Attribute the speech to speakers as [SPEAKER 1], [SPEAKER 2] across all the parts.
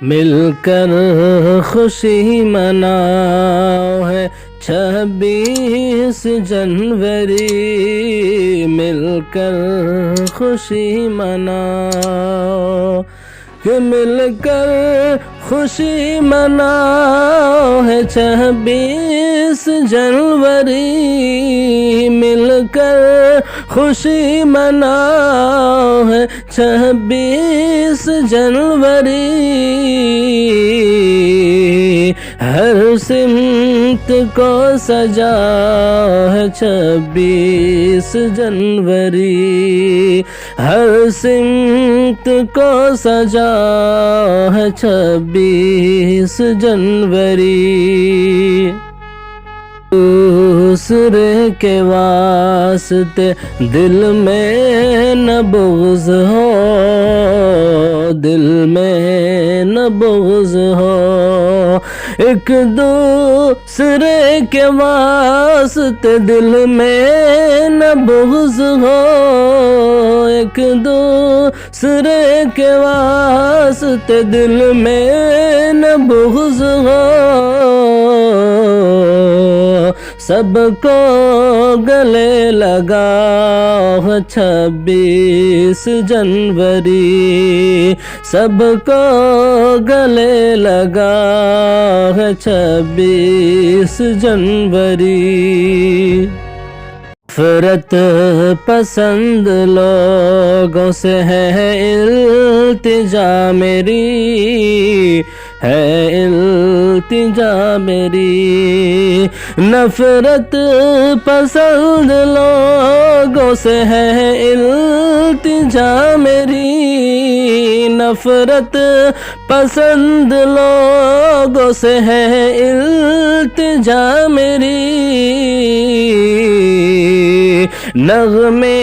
[SPEAKER 1] मिलकर खुशी मनाओ है 26 जनवरी, मिलकर खुशी मनाओ कि मिलकर खुशी मनाओ है 26 जनवरी, मिलकर खुशी मनाओ है 26 जनवरी। हर सिमत को सजाओ है 26 जनवरी, हर सिमत को सजाओ है 26 जनवरी। दूसरे के वास्ते दिल में न बुग़्ज़ हो, दिल में न बुग़्ज़ हो, एक दूसरे के वास्ते दिल में न बुग़्ज़ हो, एक दूसरे के वास्ते दिल में न बुग़्ज़ हो। सबको गले लगाओ 26 जनवरी, सबको गले लगाओ 26 जनवरी। नफ़रत पसंद लोगों से है इल्तिजा मेरी, है इल्तिजा मेरी। नफ़रत पसंद लोगों से है इल्तिजा मेरी, नफ़रत पसंद लोगों से है इल्तिजा मेरी। नग़्मे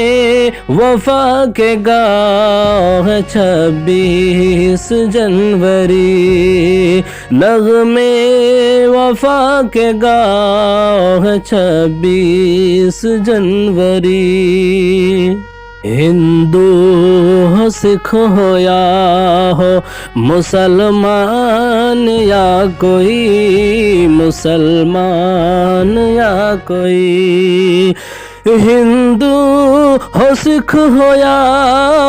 [SPEAKER 1] वफ़ा के गाओ है 26 जनवरी, नग़्मे वफ़ा के गाओ है 26 जनवरी। हिंदू हो सिख हो या हो मुसलमान या कोई मुसलमान या कोई, हिंदू हो सिख हो या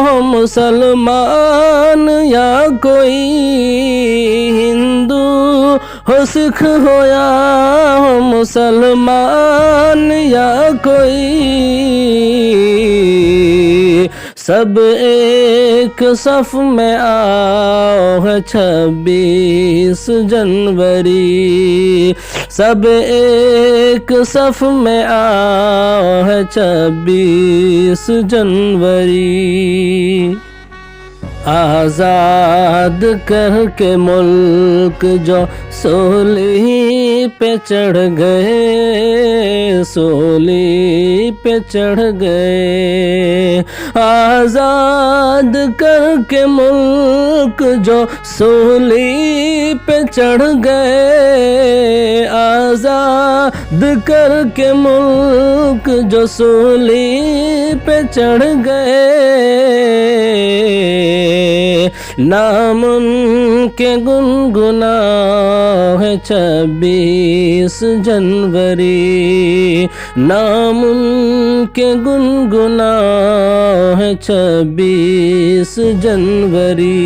[SPEAKER 1] हो मुसलमान या कोई, हिंदू हो सिख हो या हो मुसलमान या कोई, सब एक सफ में आओ है 26 जनवरी, सब एक सफ में आओ है 26 जनवरी। आज़ाद करके मुल्क जो सूली पे चढ़ गए, सूली पे चढ़ गए, आज़ाद करके मुल्क जो सूली पे चढ़ गए, आज़ाद करके मुल्क जो सूली पे चढ़ गए, नाम उनके गुनगुनाओ है 26 जनवरी, नाम उनके गुनगुनाओ है 26 जनवरी।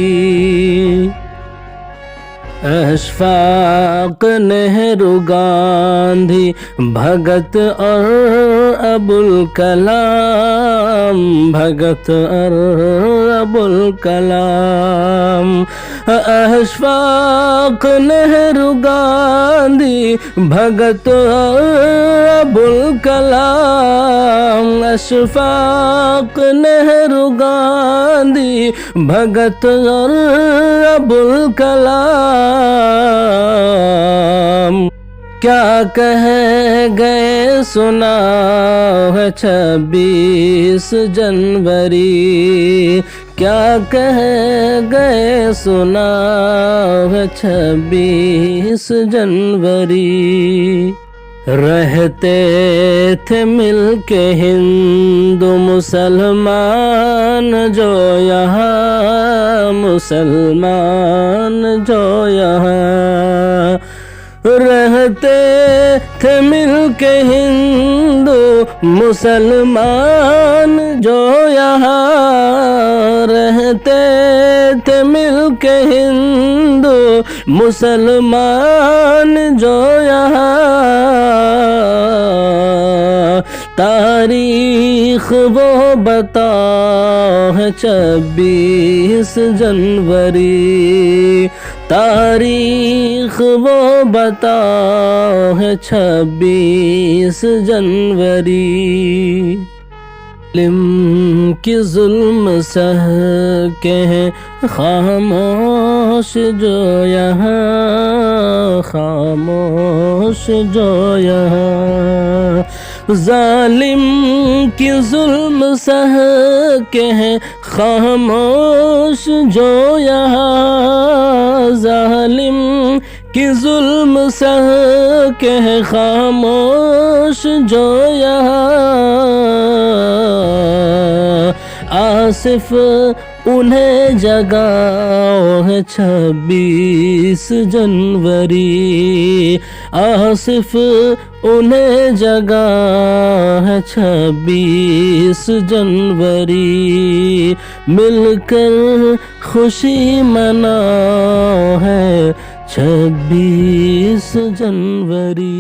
[SPEAKER 1] अशफाक नेहरू गांधी भगत और अबुल कलाम, भगत और अबुल कलाम, अशफाक नेहरू गांधी भगत और अबुल कलाम, अशफाक नेहरू गांधी भगत और अबुल कलाम। क्या कह गए सुनाओ है 26 जनवरी, क्या कह गए सुनाओ है 26 जनवरी। रहते थे मिलके हिंदू मुसलमान जो यहाँ, मुसलमान जो यहाँ। रहते थे मिलके हिंदू मुसलमान जो यहाँ। रहते थे मिलके हिंदू मुसलमान जो यहाँ। तारीख वो बताओ है 26 जनवरी। तारीख वो बताओ है 26 जनवरी। लिम की जुल्म सह के हैं खामोश जो यहाँ, खामोश जो यहाँ। जालिम की जुल्म सह के हैं खामोश जो यहाँ। जालिम की जुल्म सह के हैं खामोश जो यहाँ। आसिफ उन्हें जगाओ है 26 जनवरी। आसिफ उन्हें जगाओ है 26 जनवरी। मिलकर खुशी मनाओ है 26 जनवरी।